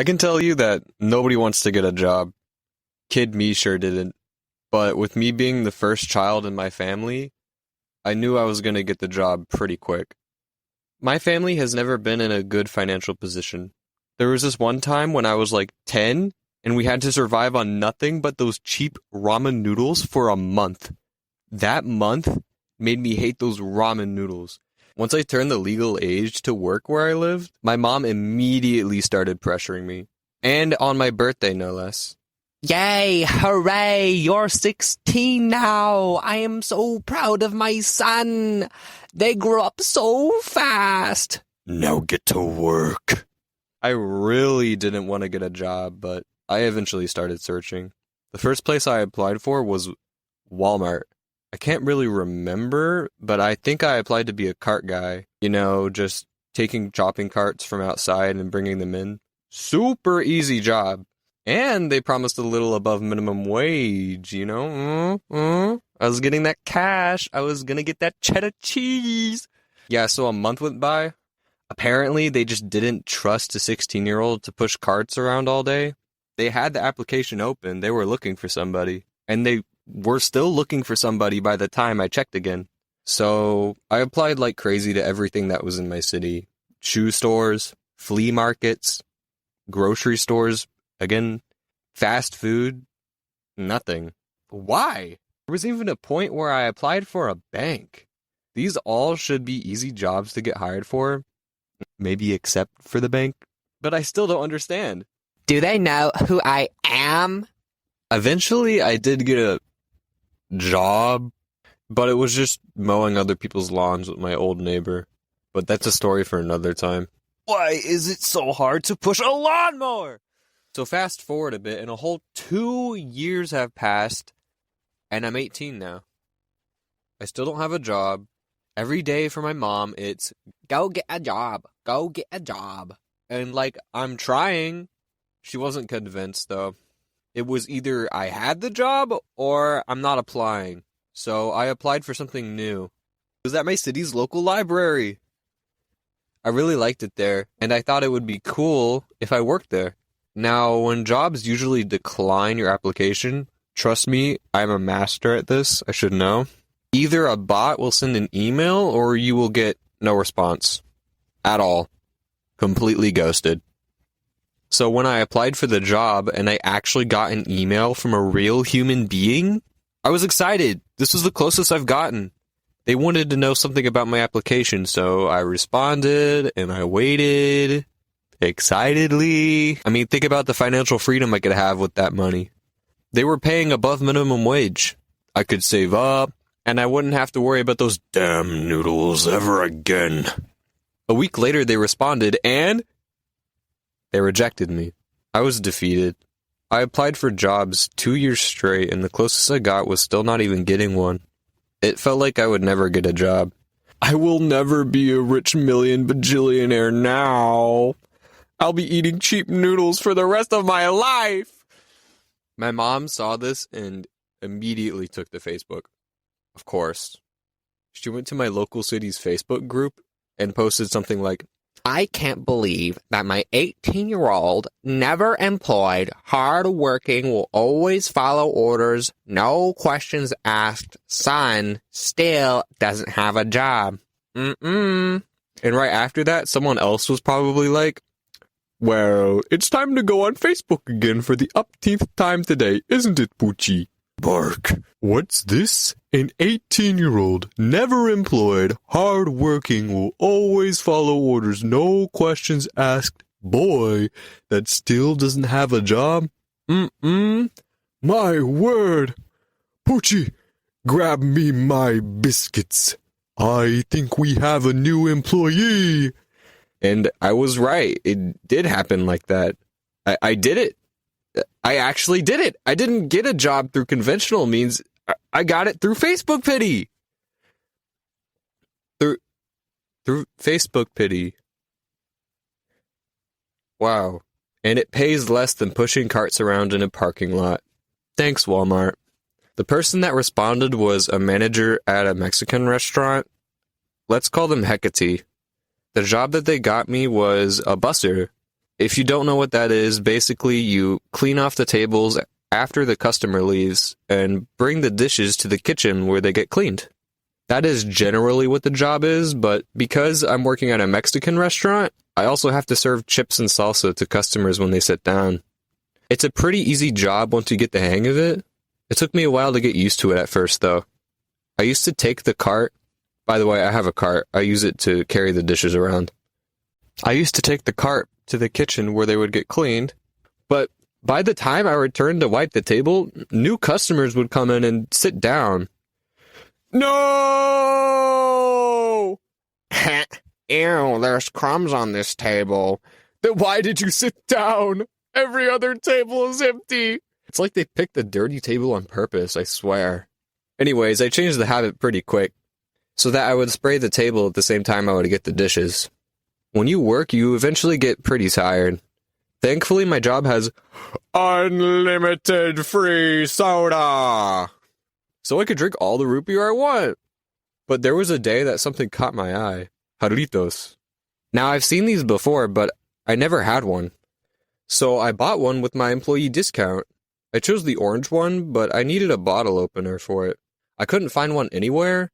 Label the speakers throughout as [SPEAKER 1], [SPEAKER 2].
[SPEAKER 1] I can tell you that nobody wants to get a job. Kid me sure didn't. But with me being the first child in my family, I knew I was going to get the job pretty quick. My family has never been in a good financial position. There was this one time when I was like 10, and we had to survive on nothing but those cheap ramen noodles for a month. That month made me hate those ramen noodles. Once I turned the legal age to work where I lived, my mom immediately started pressuring me. And on my birthday, no less.
[SPEAKER 2] Yay, hooray, you're 16 now. I am so proud of my son. They grew up so fast.
[SPEAKER 1] Now get to work. I really didn't want to get a job, but I eventually started searching. The first place I applied for was Walmart. I can't really remember, but I think I applied to be a cart guy. You know, just taking shopping carts from outside and bringing them in. Super easy job. And they promised a little above minimum wage, you know? I was getting that cash. I was gonna get that cheddar cheese. Yeah, so a month went by. Apparently, they just didn't trust a 16-year-old to push carts around all day. They had the application open. They were looking for somebody. And they were still looking for somebody by the time I checked again. So I applied like crazy to everything that was in my city. Shoe stores, flea markets, grocery stores, again, fast food, nothing. Why? There was even a point where I applied for a bank. These all should be easy jobs to get hired for, maybe except for the bank, but I still don't understand.
[SPEAKER 2] Do they know who I am?
[SPEAKER 1] Eventually, I did get a job, but it was just mowing other people's lawns with my old neighbor. But that's a story for another time. Why is it so hard to push a lawnmower? So fast forward a bit, and a whole 2 years have passed, and I'm 18 now. I still don't have a job. Every day for my mom, it's, go get a job, go get a job. And like, I'm trying. She wasn't convinced, though. It was either I had the job or I'm not applying. So I applied for something new. It was at my city's local library. I really liked it there, and I thought it would be cool if I worked there. Now, when jobs usually decline your application, trust me, I'm a master at this, I should know. Either a bot will send an email or you will get no response. At all. Completely ghosted. So when I applied for the job and I actually got an email from a real human being, I was excited. This was the closest I've gotten. They wanted to know something about my application, so I responded and I waited excitedly. I mean, think about the financial freedom I could have with that money. They were paying above minimum wage. I could save up, and I wouldn't have to worry about those damn noodles ever again. A week later, they responded, and they rejected me. I was defeated. I applied for jobs 2 years straight, and the closest I got was still not even getting one. It felt like I would never get a job. I will never be a rich million bajillionaire now. I'll be eating cheap noodles for the rest of my life. My mom saw this and immediately took to Facebook. Of course. She went to my local city's Facebook group and posted something like, I can't believe that my 18-year-old, never employed, hard-working, will always follow orders, no questions asked, son still doesn't have a job. And right after that, someone else was probably like, well, it's time to go on Facebook again for the upteenth time today, isn't it, Poochie? Bark. What's this? An 18-year-old, never employed, hard-working, will always follow orders, no questions asked, boy that still doesn't have a job? My word. Poochie, grab me my biscuits. I think we have a new employee. And I was right. It did happen like that. I did it. I actually did it. I didn't get a job through conventional means. I got it through Facebook Pity. Through Facebook Pity. Wow. And it pays less than pushing carts around in a parking lot. Thanks, Walmart. The person that responded was a manager at a Mexican restaurant. Let's call them Hecate. The job that they got me was a busser. If you don't know what that is, basically you clean off the tables after the customer leaves and bring the dishes to the kitchen where they get cleaned. That is generally what the job is, but because I'm working at a Mexican restaurant, I also have to serve chips and salsa to customers when they sit down. It's a pretty easy job once you get the hang of it. It took me a while to get used to it at first, though. I used to take the cart. By the way, I have a cart. I use it to carry the dishes around. I used to take the cart to the kitchen where they would get cleaned, but by the time I returned to wipe the table, new customers would come in and sit down. No! Ew, there's crumbs on this table. Then why did you sit down? Every other table is empty. It's like they picked the dirty table on purpose, I swear. Anyways, I changed the habit pretty quick, so that I would spray the table at the same time I would get the dishes. When you work, you eventually get pretty tired. Thankfully, my job has unlimited free soda, so I could drink all the root beer I want. But there was a day that something caught my eye. Jarritos. Now, I've seen these before, but I never had one. So I bought one with my employee discount. I chose the orange one, but I needed a bottle opener for it. I couldn't find one anywhere.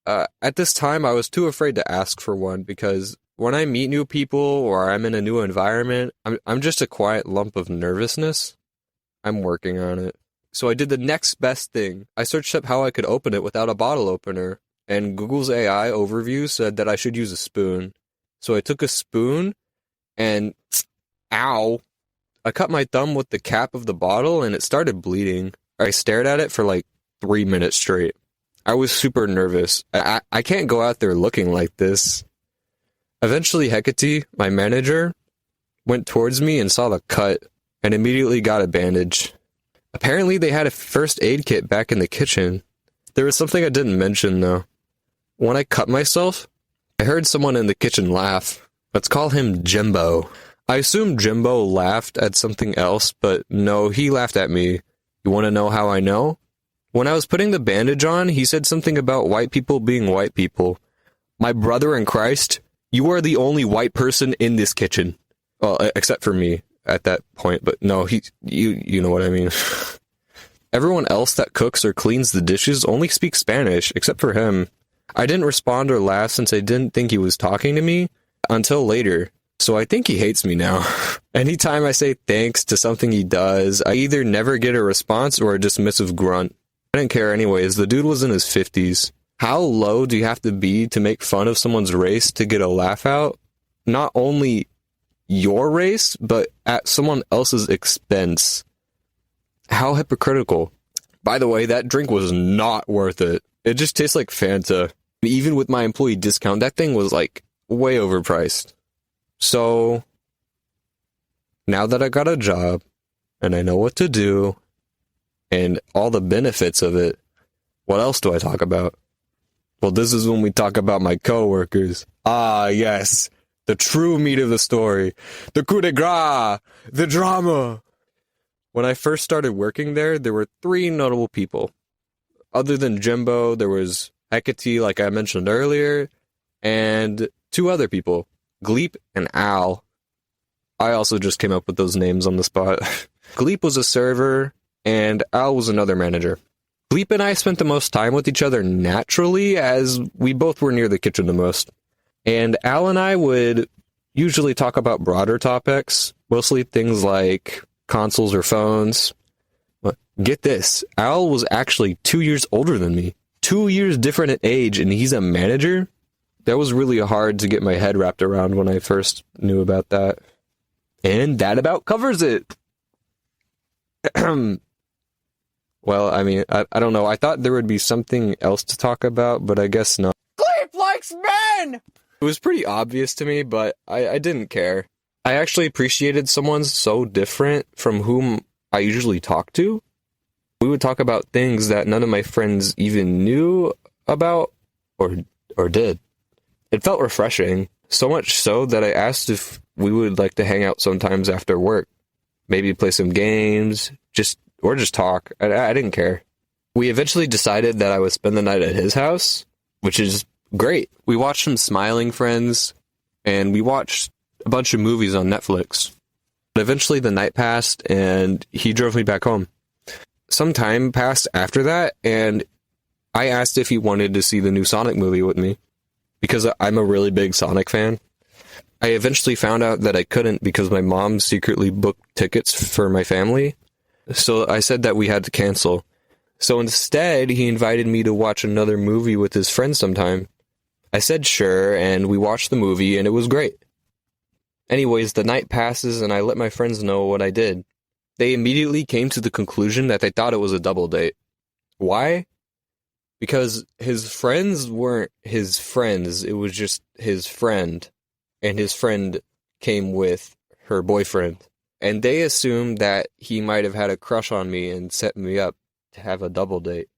[SPEAKER 1] At this time, I was too afraid to ask for one because when I meet new people or I'm in a new environment, I'm just a quiet lump of nervousness. I'm working on it. So I did the next best thing. I searched up how I could open it without a bottle opener, and Google's AI overview said that I should use a spoon. So I took a spoon and ow! I cut my thumb with the cap of the bottle and it started bleeding. I stared at it for like 3 minutes straight. I was super nervous. I can't go out there looking like this. Eventually, Hecate, my manager, went towards me and saw the cut and immediately got a bandage. Apparently, they had a first aid kit back in the kitchen. There was something I didn't mention, though. When I cut myself, I heard someone in the kitchen laugh. Let's call him Jimbo. I assume Jimbo laughed at something else, but no, he laughed at me. You want to know how I know? When I was putting the bandage on, he said something about white people being white people. My brother in Christ, you are the only white person in this kitchen. Well, except for me at that point, but no, you know what I mean. Everyone else that cooks or cleans the dishes only speaks Spanish, except for him. I didn't respond or laugh since I didn't think he was talking to me until later, so I think he hates me now. Anytime I say thanks to something he does, I either never get a response or a dismissive grunt. I didn't care anyways, the dude was in his 50s. How low do you have to be to make fun of someone's race to get a laugh out? Not only your race, but at someone else's expense. How hypocritical. By the way, that drink was not worth it. It just tastes like Fanta. Even with my employee discount, that thing was like way overpriced. So, now that I got a job, and I know what to do, and all the benefits of it, what else do I talk about? Well, this is when we talk about my coworkers. Ah, yes. The true meat of the story. The coup de grace. The drama. When I first started working there were 3 notable people. Other than Jimbo, there was Hecate, like I mentioned earlier, and 2 other people, Gleep and Al. I also just came up with those names on the spot. Gleep was a server, and Al was another manager. Gleep and I spent the most time with each other naturally, as we both were near the kitchen the most. And Al and I would usually talk about broader topics, mostly things like consoles or phones. But get this, Al was actually 2 years older than me. 2 years different in age, and he's a manager? That was really hard to get my head wrapped around when I first knew about that. And that about covers it. Well, I mean, I don't know. I thought there would be something else to talk about, but I guess not. Gleep likes men! It was pretty obvious to me, but I didn't care. I actually appreciated someone so different from whom I usually talk to. We would talk about things that none of my friends even knew about or did. It felt refreshing, so much so that I asked if we would like to hang out sometimes after work. Maybe play some games, just talk. I didn't care. We eventually decided that I would spend the night at his house, which is great. We watched some Smiling Friends, and we watched a bunch of movies on Netflix. But eventually the night passed and he drove me back home. Some time passed after that, and I asked if he wanted to see the new Sonic movie with me, because I'm a really big Sonic fan. I eventually found out that I couldn't because my mom secretly booked tickets for my family, so I said that we had to cancel. So instead, he invited me to watch another movie with his friends sometime. I said sure, and we watched the movie, and it was great. Anyways, the night passes, and I let my friends know what I did. They immediately came to the conclusion that they thought it was a double date. Why? Because his friends weren't his friends, it was just his friend. And his friend came with her boyfriend. And they assumed that he might have had a crush on me and set me up to have a double date.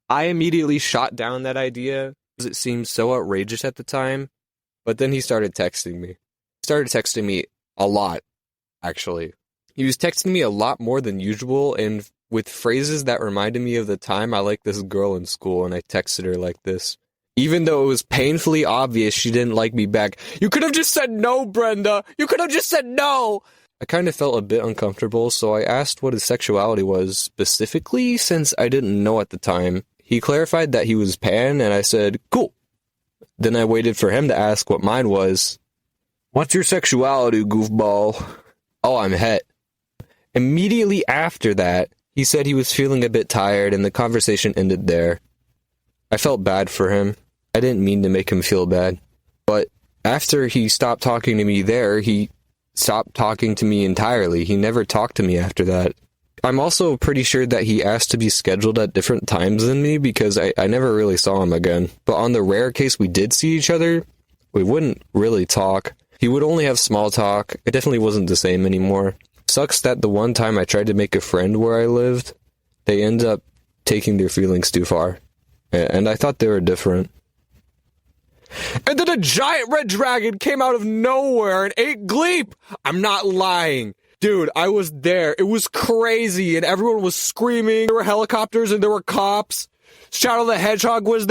[SPEAKER 1] I immediately shot down that idea because it seemed so outrageous at the time. But then he started texting me. He started texting me a lot, actually. He was texting me a lot more than usual, and with phrases that reminded me of the time I liked this girl in school, and I texted her like this. Even though it was painfully obvious she didn't like me back. You could have just said no, Brenda! You could have just said no! I kind of felt a bit uncomfortable, so I asked what his sexuality was specifically, since I didn't know at the time. He clarified that he was pan, and I said, cool. Then I waited for him to ask what mine was. What's your sexuality, goofball? Oh, I'm het. Immediately after that, he said he was feeling a bit tired, and the conversation ended there. I felt bad for him. I didn't mean to make him feel bad. But after he stopped talking to me there, he stopped talking to me entirely. He never talked to me after that. I'm also pretty sure that he asked to be scheduled at different times than me because I never really saw him again. But on the rare case we did see each other, we wouldn't really talk. He would only have small talk. It definitely wasn't the same anymore. Sucks that the one time I tried to make a friend where I lived, they ended up taking their feelings too far. And I thought they were different. And then a giant red dragon came out of nowhere and ate Gleep! I'm not lying. Dude, I was there. It was crazy, and everyone was screaming. There were helicopters and there were cops. Shadow the Hedgehog was there.